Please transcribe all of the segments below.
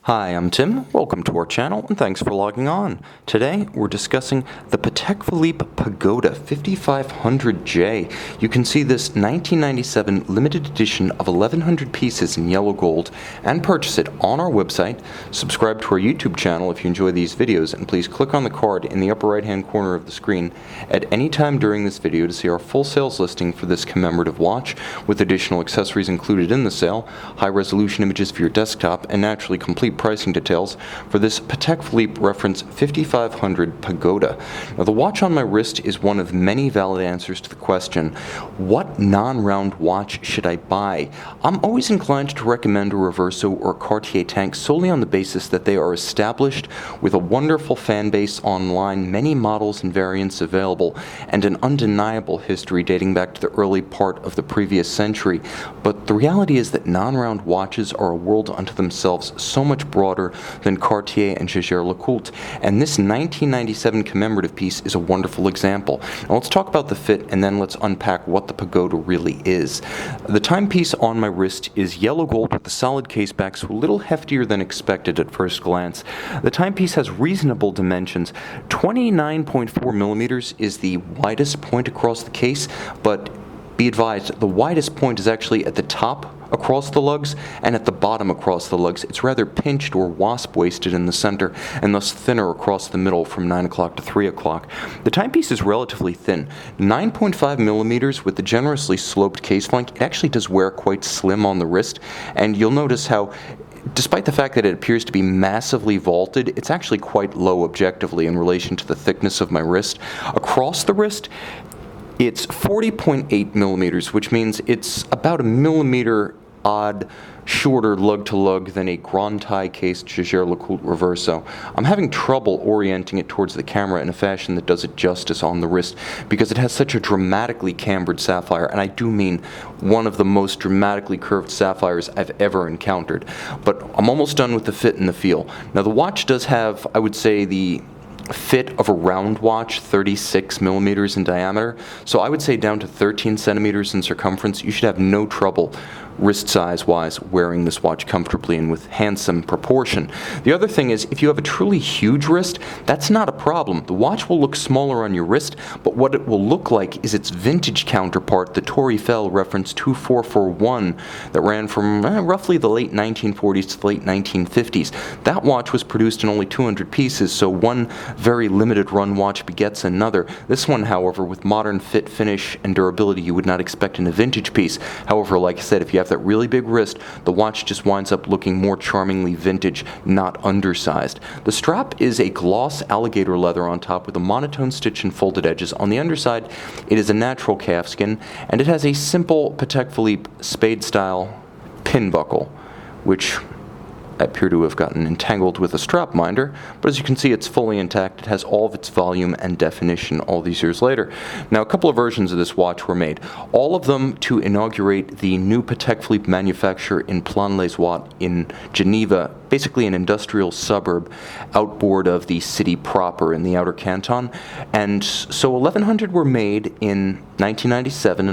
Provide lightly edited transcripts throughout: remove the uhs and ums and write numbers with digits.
Hi, I'm Tim. Welcome to our channel and thanks for logging on. Today we're discussing the Patek Philippe Pagoda 5500J. You can see this 1997 limited edition of 1100 pieces in yellow gold and purchase it on our website. Subscribe to our YouTube channel if you enjoy these videos, and please click on the card in the upper right hand corner of the screen at any time during this video to see our full sales listing for this commemorative watch with additional accessories included in the sale, high resolution images for your desktop, and naturally complete pricing details for this Patek Philippe reference 5500 Pagoda. Now, the watch on my wrist is one of many valid answers to the question, what non-round watch should I buy? I'm always inclined to recommend a Reverso or Cartier Tank solely on the basis that they are established with a wonderful fan base online, many models and variants available, and an undeniable history dating back to the early part of the previous century. But the reality is that non-round watches are a world unto themselves, so much broader than Cartier and Jaeger-LeCoultre, and this 1997 commemorative piece is a wonderful example. Now let's talk about the fit and then let's unpack what the Pagoda really is. The timepiece on my wrist is yellow gold with a solid case back, so a little heftier than expected at first glance. The timepiece has reasonable dimensions. 29.4 millimeters is the widest point across the case, but be advised, the widest point is actually at the top across the lugs and at the bottom across the lugs. It's rather pinched or wasp-waisted in the center and thus thinner across the middle from 9 o'clock to 3 o'clock. The timepiece is relatively thin, 9.5 millimeters with the generously sloped case flank. It actually does wear quite slim on the wrist, and you'll notice how despite the fact that it appears to be massively vaulted, it's actually quite low objectively in relation to the thickness of my wrist. Across the wrist, it's 40.8 millimeters, which means it's about a millimeter odd shorter lug-to-lug than a Grand Taille cased Jaeger-LeCoultre Reverso. I'm having trouble orienting it towards the camera in a fashion that does it justice on the wrist because it has such a dramatically cambered sapphire, and I do mean one of the most dramatically curved sapphires I've ever encountered. But I'm almost done with the fit and the feel. Now, the watch does have, I would say, the fit of a round watch, 36 millimeters in diameter, so I would say down to 13 centimeters in circumference. You should have no trouble wrist size wise wearing this watch comfortably and with handsome proportion. The other thing is, if you have a truly huge wrist, that's not a problem. The watch will look smaller on your wrist, but what it will look like is its vintage counterpart, the Torre Eiffel reference 2441 that ran from roughly the late 1940s to the late 1950s. That watch was produced in only 200 pieces, so one very limited run watch begets another. This one, however, with modern fit, finish, and durability you would not expect in a vintage piece. However, like I said, if you have that really big wrist, the watch just winds up looking more charmingly vintage, not undersized. The strap is a gloss alligator leather on top with a monotone stitch and folded edges. On the underside, it is a natural calfskin, and it has a simple Patek Philippe spade-style pin buckle, which appear to have gotten entangled with a strap minder, but as you can see, it's fully intact. It has all of its volume and definition all these years later. Now, a couple of versions of this watch were made, all of them to inaugurate the new Patek Philippe manufacture in Plan-les-Ouates in Geneva, basically an industrial suburb outboard of the city proper in the outer canton. And so 1100 were made in 1997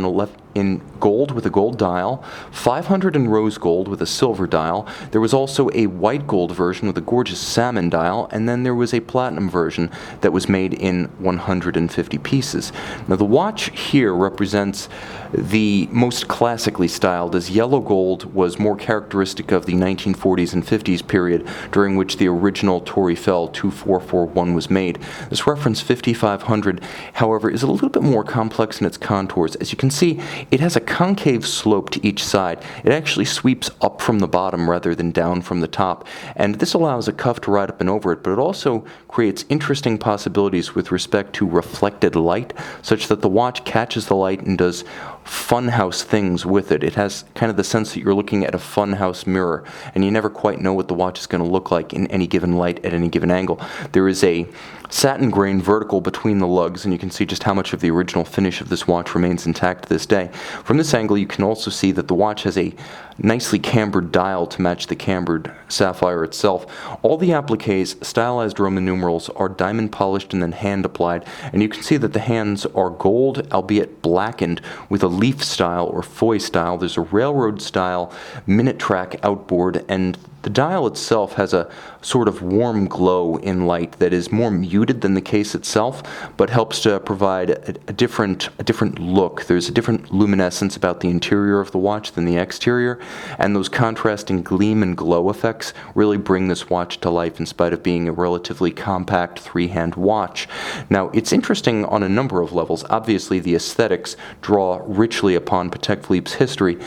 in gold with a gold dial, 500 in rose gold with a silver dial. There was also a white gold version with a gorgeous salmon dial, and then there was a platinum version that was made in 150 pieces. Now, the watch here represents the most classically styled, as yellow gold was more characteristic of the 1940s and 50s period during which the original Torre Eiffel 2441 was made. This reference 5500, however, is a little bit more complex in its contours. As you can see, it has a concave slope to each side. It actually sweeps up from the bottom rather than down from the top, and this allows a cuff to ride up and over it, but it also creates interesting possibilities with respect to reflected light, such that the watch catches the light and does funhouse things with it. It has kind of the sense that you're looking at a funhouse mirror, and you never quite know what the watch is going to look like in any given light at any given angle. There is a satin grain vertical between the lugs, and you can see just how much of the original finish of this watch remains intact to this day. From this angle, you can also see that the watch has a nicely cambered dial to match the cambered sapphire itself. All the appliques, stylized Roman numerals, are diamond polished and then hand applied, and you can see that the hands are gold, albeit blackened, with a leaf style or foy style. There's a railroad style minute track outboard, and The dial itself has a sort of warm glow in light that is more muted than the case itself, but helps to provide a different look. There's a different luminescence about the interior of the watch than the exterior, and those contrasting gleam and glow effects really bring this watch to life in spite of being a relatively compact three-hand watch. Now, it's interesting on a number of levels. Obviously, the aesthetics draw richly upon Patek Philippe's history,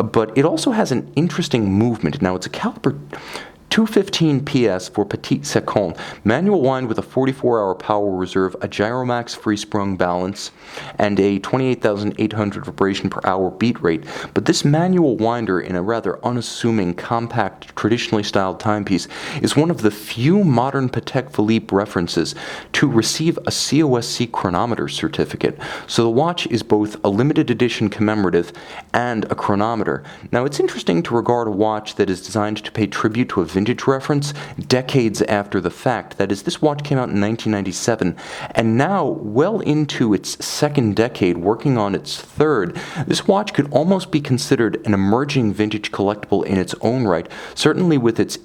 but it also has an interesting movement. Now, it's a caliber 215 PS for Petit Seconde, manual wind with a 44-hour power reserve, a Gyromax free-sprung balance, and a 28,800 vibration per hour beat rate. But this manual winder in a rather unassuming, compact, traditionally styled timepiece is one of the few modern Patek Philippe references to receive a COSC chronometer certificate. So the watch is both a limited edition commemorative and a chronometer. Now, it's interesting to regard a watch that is designed to pay tribute to a vintage reference decades after the fact. That is, this watch came out in 1997, and now, well into its second decade, working on its third, this watch could almost be considered an emerging vintage collectible in its own right, certainly with its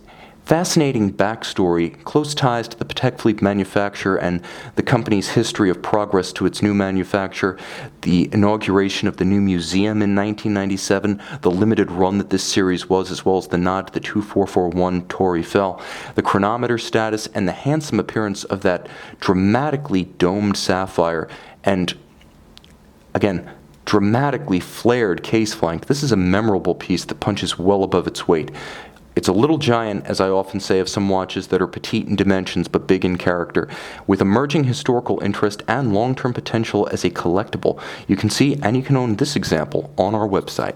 fascinating backstory, close ties to the Patek Philippe manufacturer and the company's history of progress to its new manufacture, the inauguration of the new museum in 1997, the limited run that this series was, as well as the nod to the 2441 Tour Eiffel, the chronometer status, and the handsome appearance of that dramatically domed sapphire, and again, dramatically flared case flank. This is a memorable piece that punches well above its weight. It's a little giant, as I often say of some watches that are petite in dimensions but big in character. With emerging historical interest and long-term potential as a collectible, you can see and you can own this example on our website.